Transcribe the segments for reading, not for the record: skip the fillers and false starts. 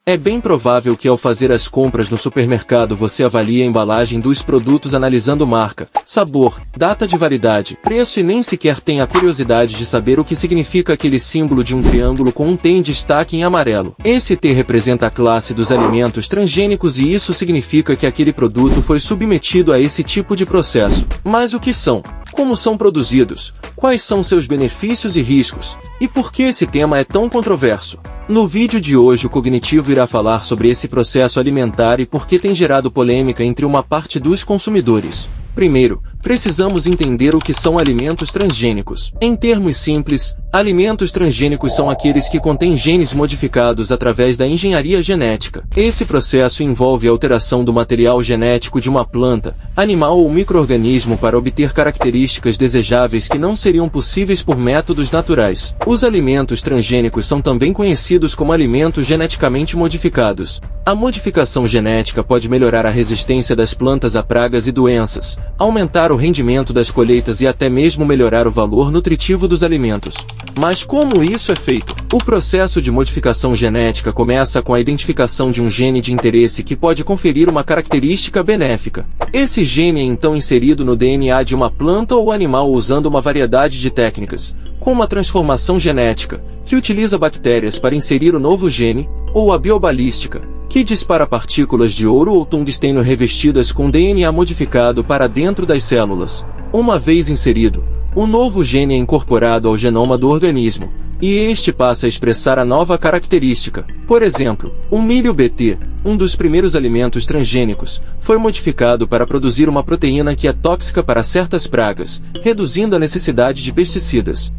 É bem provável que ao fazer as compras no supermercado você avalie a embalagem dos produtos analisando marca, sabor, data de validade, preço e nem sequer tem a curiosidade de saber o que significa aquele símbolo de um triângulo com um T em destaque em amarelo. Esse T representa a classe dos alimentos transgênicos e isso significa que aquele produto foi submetido a esse tipo de processo. Mas o que são? Como são produzidos? Quais são seus benefícios e riscos? E por que esse tema é tão controverso? No vídeo de hoje o Cognitivo irá falar sobre esse processo alimentar e por que tem gerado polêmica entre uma parte dos consumidores. Primeiro, precisamos entender o que são alimentos transgênicos. Em termos simples, alimentos transgênicos são aqueles que contêm genes modificados através da engenharia genética. Esse processo envolve a alteração do material genético de uma planta, animal ou micro-organismo para obter características desejáveis que não seriam possíveis por métodos naturais. Os alimentos transgênicos são também conhecidos como alimentos geneticamente modificados. A modificação genética pode melhorar a resistência das plantas a pragas e doenças, aumentar o rendimento das colheitas e até mesmo melhorar o valor nutritivo dos alimentos. Mas como isso é feito? O processo de modificação genética começa com a identificação de um gene de interesse que pode conferir uma característica benéfica. Esse gene é então inserido no DNA de uma planta ou animal usando uma variedade de técnicas, como a transformação genética, que utiliza bactérias para inserir o novo gene, ou a biobalística, que dispara partículas de ouro ou tungstênio revestidas com DNA modificado para dentro das células. Uma vez inserido, o novo gene é incorporado ao genoma do organismo, e este passa a expressar a nova característica. Por exemplo, o milho BT, um dos primeiros alimentos transgênicos, foi modificado para produzir uma proteína que é tóxica para certas pragas, reduzindo a necessidade de pesticidas.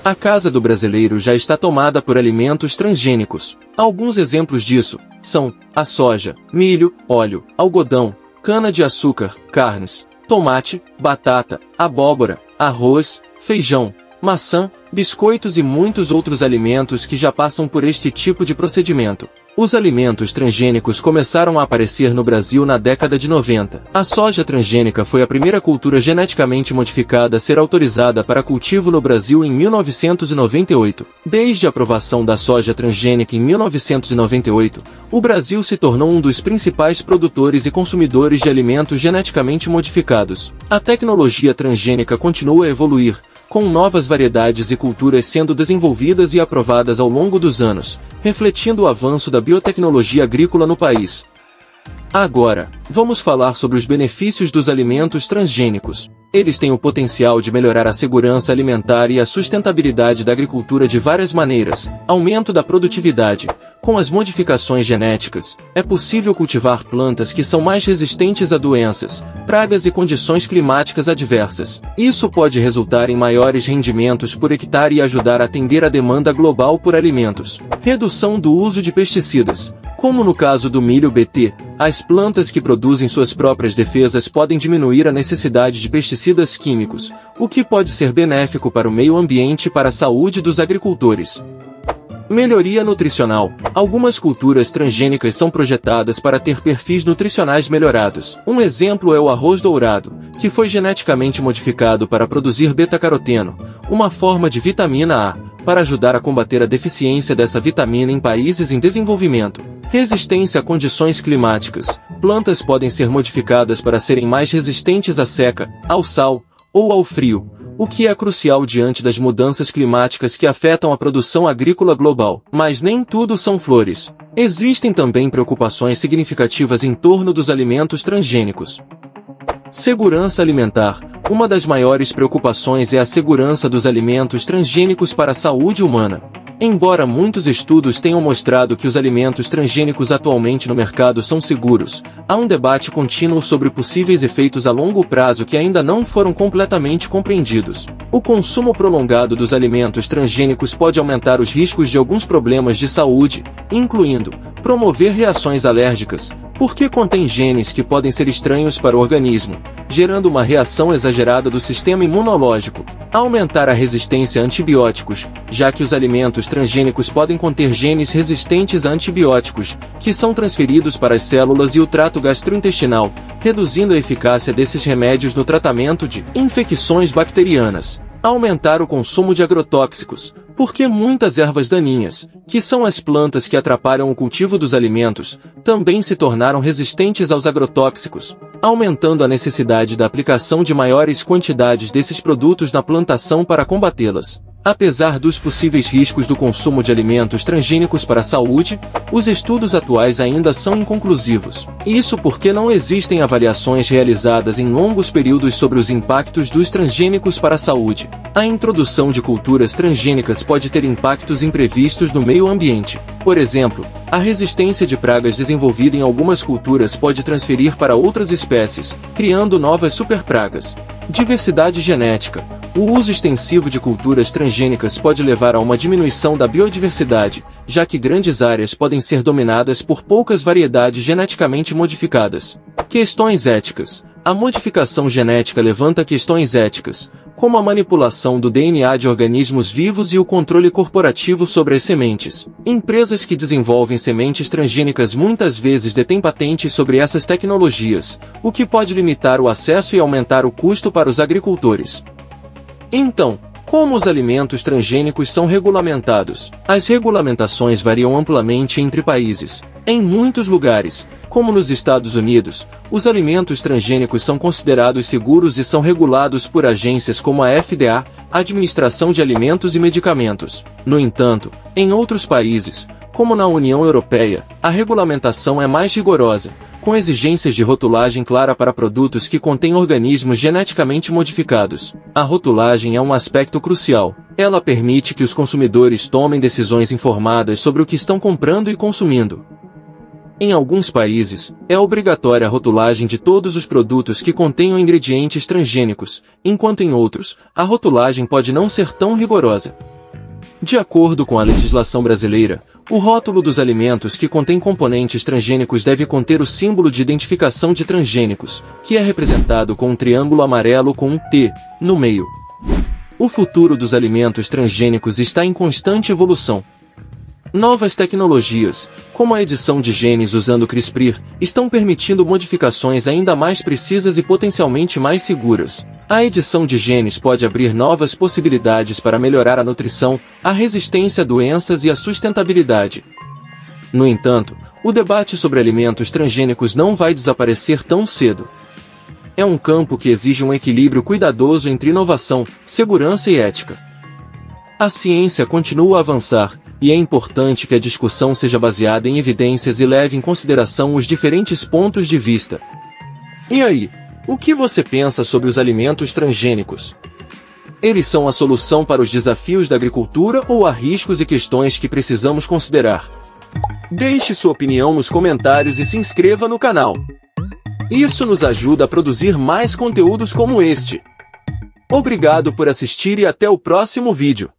A casa do brasileiro já está tomada por alimentos transgênicos. Alguns exemplos disso são a soja, milho, óleo, algodão, cana-de-açúcar, carnes, tomate, batata, abóbora, arroz, feijão, maçã, biscoitos e muitos outros alimentos que já passam por este tipo de procedimento. Os alimentos transgênicos começaram a aparecer no Brasil na década de 90. A soja transgênica foi a primeira cultura geneticamente modificada a ser autorizada para cultivo no Brasil em 1998. Desde a aprovação da soja transgênica em 1998, o Brasil se tornou um dos principais produtores e consumidores de alimentos geneticamente modificados. A tecnologia transgênica continua a evoluir, com novas variedades e culturas sendo desenvolvidas e aprovadas ao longo dos anos, refletindo o avanço da biotecnologia agrícola no país. Agora, vamos falar sobre os benefícios dos alimentos transgênicos. Eles têm o potencial de melhorar a segurança alimentar e a sustentabilidade da agricultura de várias maneiras. Aumento da produtividade. Com as modificações genéticas, é possível cultivar plantas que são mais resistentes a doenças, pragas e condições climáticas adversas. Isso pode resultar em maiores rendimentos por hectare e ajudar a atender a demanda global por alimentos. Redução do uso de pesticidas. Como no caso do milho BT, as plantas que produzem suas próprias defesas podem diminuir a necessidade de pesticidas químicos, o que pode ser benéfico para o meio ambiente e para a saúde dos agricultores. Melhoria nutricional. Algumas culturas transgênicas são projetadas para ter perfis nutricionais melhorados. Um exemplo é o arroz dourado, que foi geneticamente modificado para produzir beta-caroteno, uma forma de vitamina A, para ajudar a combater a deficiência dessa vitamina em países em desenvolvimento. Resistência a condições climáticas. Plantas podem ser modificadas para serem mais resistentes à seca, ao sal ou ao frio, o que é crucial diante das mudanças climáticas que afetam a produção agrícola global. Mas nem tudo são flores. Existem também preocupações significativas em torno dos alimentos transgênicos. Segurança alimentar. Uma das maiores preocupações é a segurança dos alimentos transgênicos para a saúde humana. Embora muitos estudos tenham mostrado que os alimentos transgênicos atualmente no mercado são seguros, há um debate contínuo sobre possíveis efeitos a longo prazo que ainda não foram completamente compreendidos. O consumo prolongado dos alimentos transgênicos pode aumentar os riscos de alguns problemas de saúde, incluindo promover reações alérgicas, porque contém genes que podem ser estranhos para o organismo, gerando uma reação exagerada do sistema imunológico, aumentar a resistência a antibióticos, já que os alimentos transgênicos podem conter genes resistentes a antibióticos, que são transferidos para as células e o trato gastrointestinal, reduzindo a eficácia desses remédios no tratamento de infecções bacterianas. Aumentar o consumo de agrotóxicos. Porque muitas ervas daninhas, que são as plantas que atrapalham o cultivo dos alimentos, também se tornaram resistentes aos agrotóxicos, aumentando a necessidade da aplicação de maiores quantidades desses produtos na plantação para combatê-las. Apesar dos possíveis riscos do consumo de alimentos transgênicos para a saúde, os estudos atuais ainda são inconclusivos. Isso porque não existem avaliações realizadas em longos períodos sobre os impactos dos transgênicos para a saúde. A introdução de culturas transgênicas pode ter impactos imprevistos no meio ambiente. Por exemplo, a resistência de pragas desenvolvida em algumas culturas pode transferir para outras espécies, criando novas superpragas. Diversidade genética. O uso extensivo de culturas transgênicas pode levar a uma diminuição da biodiversidade, já que grandes áreas podem ser dominadas por poucas variedades geneticamente modificadas. Questões éticas. A modificação genética levanta questões éticas, como a manipulação do DNA de organismos vivos e o controle corporativo sobre as sementes. Empresas que desenvolvem sementes transgênicas muitas vezes detêm patentes sobre essas tecnologias, o que pode limitar o acesso e aumentar o custo para os agricultores. Então, como os alimentos transgênicos são regulamentados? As regulamentações variam amplamente entre países. Em muitos lugares, como nos Estados Unidos, os alimentos transgênicos são considerados seguros e são regulados por agências como a FDA, Administração de Alimentos e Medicamentos. No entanto, em outros países, como na União Europeia, a regulamentação é mais rigorosa, com exigências de rotulagem clara para produtos que contêm organismos geneticamente modificados. A rotulagem é um aspecto crucial. Ela permite que os consumidores tomem decisões informadas sobre o que estão comprando e consumindo. Em alguns países, é obrigatória a rotulagem de todos os produtos que contenham ingredientes transgênicos, enquanto em outros, a rotulagem pode não ser tão rigorosa. De acordo com a legislação brasileira, o rótulo dos alimentos que contém componentes transgênicos deve conter o símbolo de identificação de transgênicos, que é representado com um triângulo amarelo com um T no meio. O futuro dos alimentos transgênicos está em constante evolução. Novas tecnologias, como a edição de genes usando CRISPR, estão permitindo modificações ainda mais precisas e potencialmente mais seguras. A edição de genes pode abrir novas possibilidades para melhorar a nutrição, a resistência a doenças e a sustentabilidade. No entanto, o debate sobre alimentos transgênicos não vai desaparecer tão cedo. É um campo que exige um equilíbrio cuidadoso entre inovação, segurança e ética. A ciência continua a avançar, e é importante que a discussão seja baseada em evidências e leve em consideração os diferentes pontos de vista. E aí, o que você pensa sobre os alimentos transgênicos? Eles são a solução para os desafios da agricultura ou há riscos e questões que precisamos considerar? Deixe sua opinião nos comentários e se inscreva no canal. Isso nos ajuda a produzir mais conteúdos como este. Obrigado por assistir e até o próximo vídeo.